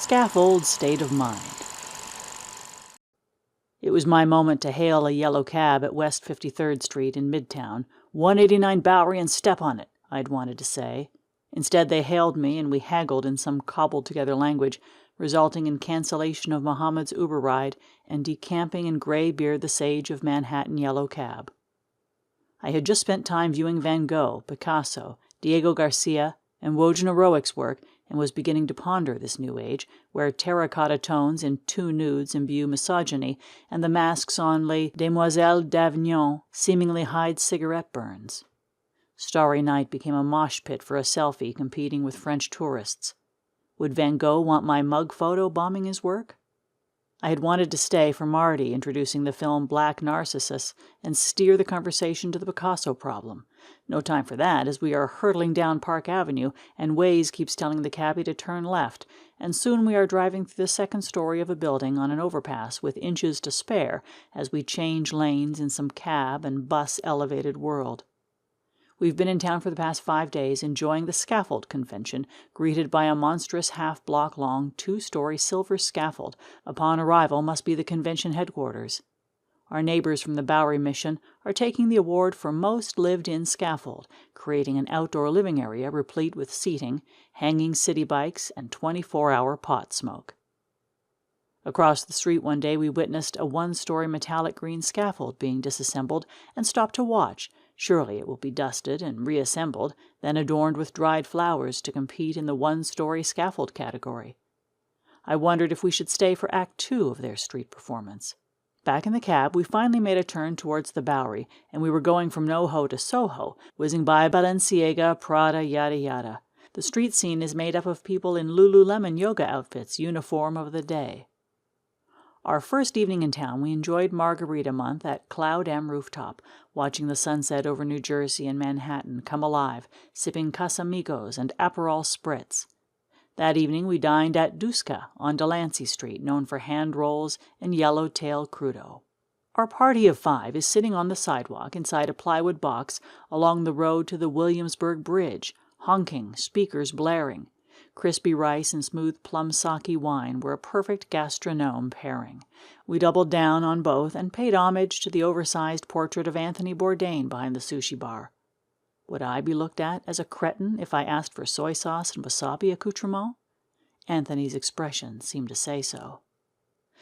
Scaffold State of Mind. It was my moment to hail a yellow cab at West 53rd Street in Midtown. 189 Bowery and step on it, I'd wanted to say. Instead, they hailed me and we haggled in some cobbled-together language, resulting in cancellation of Muhammad's Uber ride and decamping in Greybeard the Sage of Manhattan yellow cab. I had just spent time viewing Van Gogh, Picasso, Diego Garcia, and Wojnarowicz's work, and was beginning to ponder this new age, where terracotta tones in two nudes imbue misogyny, and the masks on Les Demoiselles d'Avignon seemingly hide cigarette burns. Starry Night became a mosh pit for a selfie competing with French tourists. Would Van Gogh want my mug photo bombing his work? I had wanted to stay for Marty introducing the film Black Narcissus and steer the conversation to the Picasso problem. No time for that, as we are hurtling down Park Avenue and Waze keeps telling the cabbie to turn left, and soon we are driving through the second story of a building on an overpass with inches to spare as we change lanes in some cab and bus elevated world. We've been in town for the past 5 days enjoying the Scaffold convention, greeted by a monstrous half-block-long, 2-story silver scaffold. Upon arrival must be the convention headquarters. Our neighbors from the Bowery Mission are taking the award for most lived-in scaffold, creating an outdoor living area replete with seating, hanging city bikes, and 24-hour pot smoke. Across the street one day we witnessed a 1-story metallic green scaffold being disassembled and stopped to watch. Surely it will be dusted and reassembled, then adorned with dried flowers to compete in the 1-story scaffold category. I wondered if we should stay for Act 2 of their street performance. Back in the cab, we finally made a turn towards the Bowery, and we were going from NoHo to Soho, whizzing by Balenciaga, Prada, yada yada. The street scene is made up of people in Lululemon yoga outfits, uniform of the day. Our first evening in town, we enjoyed Margarita Month at Cloud M Rooftop, watching the sunset over New Jersey and Manhattan come alive, sipping Casamigos and Aperol Spritz. That evening we dined at Duska on Delancey Street, known for hand rolls and yellowtail crudo. Our party of 5 is sitting on the sidewalk inside a plywood box along the road to the Williamsburg Bridge, honking, speakers blaring. Crispy rice and smooth plum sake wine were a perfect gastronome pairing. We doubled down on both and paid homage to the oversized portrait of Anthony Bourdain behind the sushi bar. Would I be looked at as a cretin if I asked for soy sauce and wasabi accoutrement? Anthony's expression seemed to say so.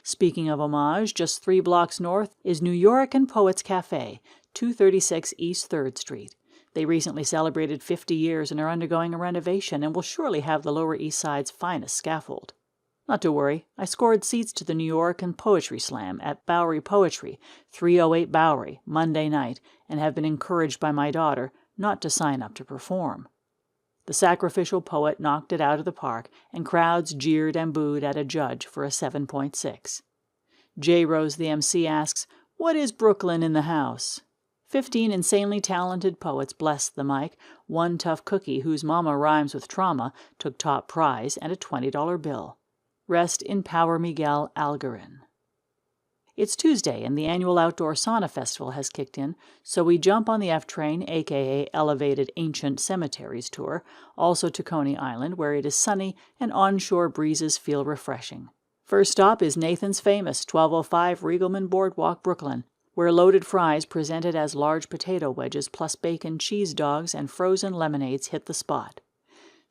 Speaking of homage, just 3 blocks north is New York and Poets Cafe, 236 East 3rd Street. They recently celebrated 50 years and are undergoing a renovation and will surely have the Lower East Side's finest scaffold. Not to worry, I scored seats to the New York and Poetry Slam at Bowery Poetry, 308 Bowery, Monday night, and have been encouraged by my daughter not to sign up to perform. The sacrificial poet knocked it out of the park, and crowds jeered and booed at a judge for a 7.6. J. Rose, the MC, asks, "What is Brooklyn in the house?" 15 insanely talented poets blessed the mic. One tough cookie whose mama rhymes with trauma took top prize and a $20 bill. Rest in power Miguel Algarin. It's Tuesday and the annual Outdoor Sauna Festival has kicked in, so we jump on the F train, aka Elevated Ancient Cemeteries Tour, also to Coney Island, where it is sunny and onshore breezes feel refreshing. First stop is Nathan's famous 1205 Riegelman Boardwalk, Brooklyn, where loaded fries presented as large potato wedges plus bacon cheese dogs and frozen lemonades hit the spot.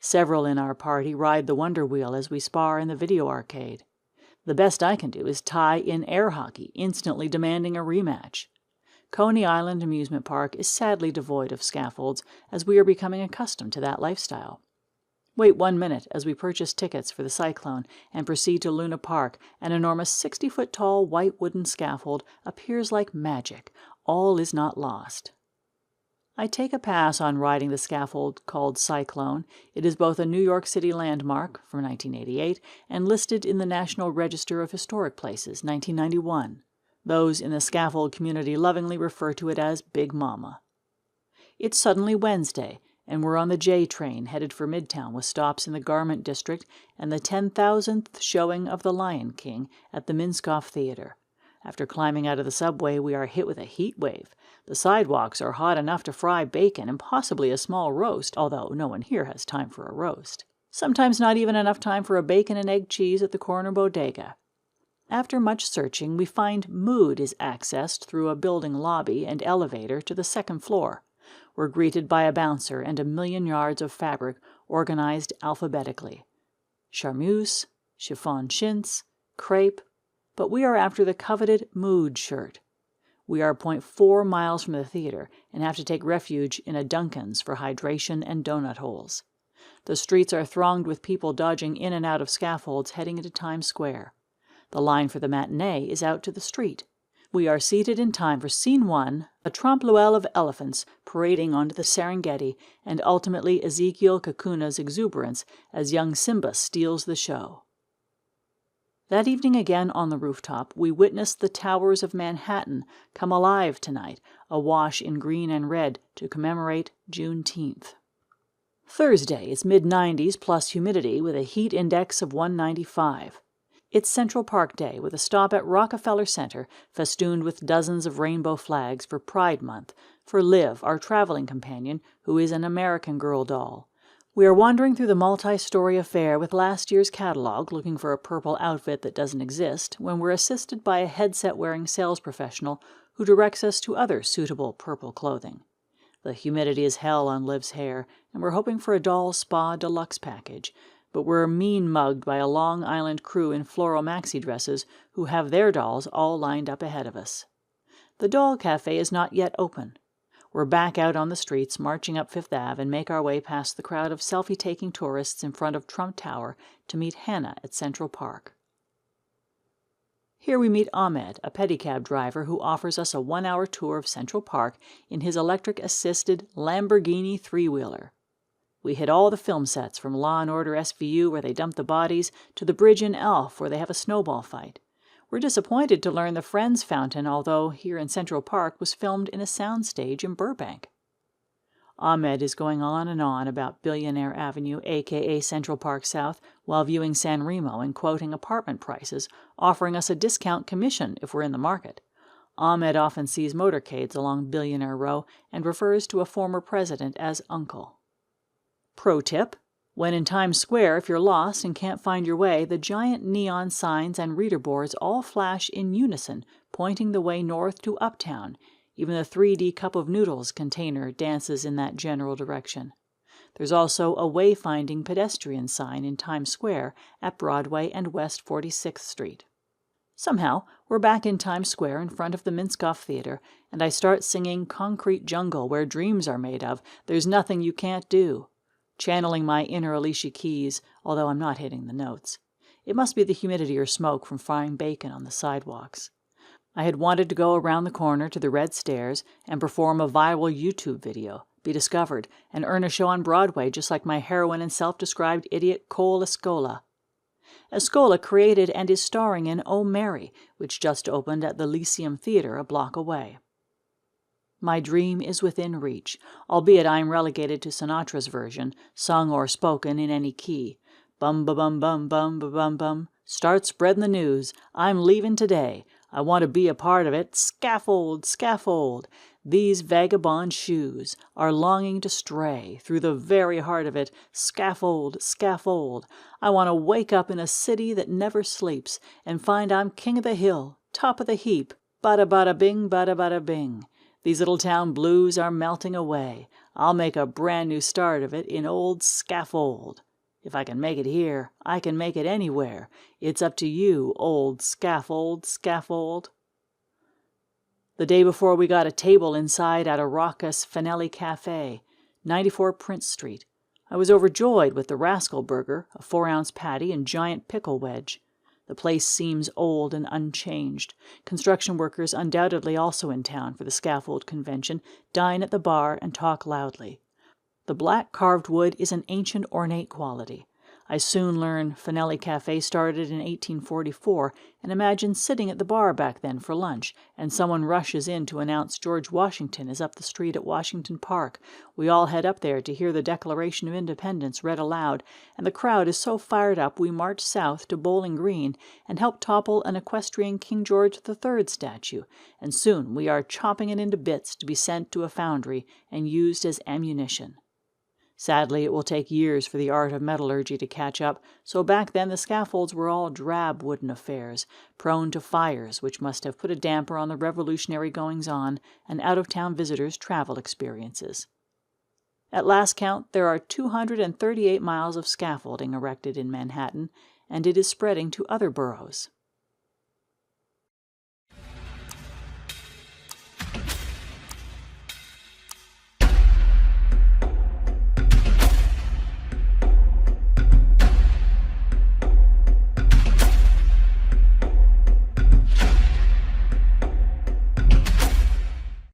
Several in our party ride the Wonder Wheel as we spar in the video arcade. The best I can do is tie in air hockey, instantly demanding a rematch. Coney Island Amusement Park is sadly devoid of scaffolds, as we are becoming accustomed to that lifestyle. Wait 1 minute as we purchase tickets for the Cyclone and proceed to Luna Park. An enormous 60-foot-tall white wooden scaffold appears like magic. All is not lost. I take a pass on riding the scaffold called Cyclone. It is both a New York City landmark from 1988 and listed in the National Register of Historic Places, 1991. Those in the scaffold community lovingly refer to it as Big Mama. It's suddenly Wednesday, and we're on the J train headed for Midtown with stops in the Garment District and the 10,000th showing of The Lion King at the Minskoff Theater. After climbing out of the subway, we are hit with a heat wave. The sidewalks are hot enough to fry bacon and possibly a small roast, although no one here has time for a roast. Sometimes not even enough time for a bacon and egg cheese at the corner bodega. After much searching, we find Mood is accessed through a building lobby and elevator to the second floor. We're greeted by a bouncer and a million yards of fabric organized alphabetically. Charmeuse, chiffon chintz, crepe, but we are after the coveted Mood shirt. We are 0.4 miles from the theater and have to take refuge in a Dunkin's for hydration and donut holes. The streets are thronged with people dodging in and out of scaffolds heading into Times Square. The line for the matinee is out to the street. We are seated in time for Scene 1, a trompe-l'oeil of elephants parading onto the Serengeti, and ultimately Ezekiel Kakuna's exuberance as young Simba steals the show. That evening again on the rooftop, we witnessed the towers of Manhattan come alive tonight, awash in green and red to commemorate Juneteenth. Thursday is mid-90s plus humidity with a heat index of 195. It's Central Park Day with a stop at Rockefeller Center festooned with dozens of rainbow flags for Pride Month, for Liv, our traveling companion, who is an American Girl doll. We are wandering through the multi-story affair with last year's catalog looking for a purple outfit that doesn't exist when we're assisted by a headset-wearing sales professional who directs us to other suitable purple clothing. The humidity is hell on Liv's hair, and we're hoping for a doll spa deluxe package, but we're mean-mugged by a Long Island crew in floral maxi dresses who have their dolls all lined up ahead of us. The doll cafe is not yet open. We're back out on the streets, marching up Fifth Ave, and make our way past the crowd of selfie-taking tourists in front of Trump Tower to meet Hannah at Central Park. Here we meet Ahmed, a pedicab driver who offers us a 1-hour tour of Central Park in his electric-assisted Lamborghini three-wheeler. We hit all the film sets, from Law & Order SVU, where they dump the bodies, to the bridge in Elf, where they have a snowball fight. We're disappointed to learn the Friends fountain, although here in Central Park, was filmed in a soundstage in Burbank. Ahmed is going on and on about Billionaire Avenue, a.k.a. Central Park South, while viewing San Remo and quoting apartment prices, offering us a discount commission if we're in the market. Ahmed often sees motorcades along Billionaire Row and refers to a former president as Uncle. Pro tip: when in Times Square, if you're lost and can't find your way, the giant neon signs and reader boards all flash in unison, pointing the way north to Uptown. Even the 3D Cup of Noodles container dances in that general direction. There's also a wayfinding pedestrian sign in Times Square at Broadway and West 46th Street. Somehow, we're back in Times Square in front of the Minskoff Theater, and I start singing Concrete Jungle, Where Dreams Are Made Of, There's Nothing You Can't Do, channeling my inner Alicia Keys, although I'm not hitting the notes. It must be the humidity or smoke from frying bacon on the sidewalks. I had wanted to go around the corner to the Red Stairs and perform a viral YouTube video, be discovered, and earn a show on Broadway just like my heroine and self-described idiot Cole Escola. Escola created and is starring in Oh Mary, which just opened at the Lyceum Theater a block away. My dream is within reach, albeit I am relegated to Sinatra's version, sung or spoken in any key. Bum-ba-bum-bum-bum-ba-bum-bum. Start spreading the news. I'm leaving today. I want to be a part of it. Scaffold, scaffold. These vagabond shoes are longing to stray through the very heart of it. Scaffold, scaffold. I want to wake up in a city that never sleeps and find I'm king of the hill, top of the heap. Bada-bada-bing, bada-bada-bing. These little town blues are melting away. I'll make a brand new start of it in old Scaffold. If I can make it here, I can make it anywhere. It's up to you, old Scaffold, scaffold. The day before, we got a table inside at a raucous Fanelli Cafe, 94 Prince Street. I was overjoyed with the Rascal Burger, a 4-ounce patty, and giant pickle wedge. The place seems old and unchanged. Construction workers, undoubtedly also in town for the Scaffold convention, dine at the bar and talk loudly. The black carved wood is an ancient ornate quality. I soon learn Fanelli Cafe started in 1844 and imagine sitting at the bar back then for lunch, and someone rushes in to announce George Washington is up the street at Washington Park. We all head up there to hear the Declaration of Independence read aloud, and the crowd is so fired up we march south to Bowling Green and help topple an equestrian King George III statue, and soon we are chopping it into bits to be sent to a foundry and used as ammunition. Sadly, it will take years for the art of metallurgy to catch up, so back then the scaffolds were all drab wooden affairs, prone to fires, which must have put a damper on the revolutionary goings-on and out-of-town visitors' travel experiences. At last count, there are 238 miles of scaffolding erected in Manhattan, and it is spreading to other boroughs.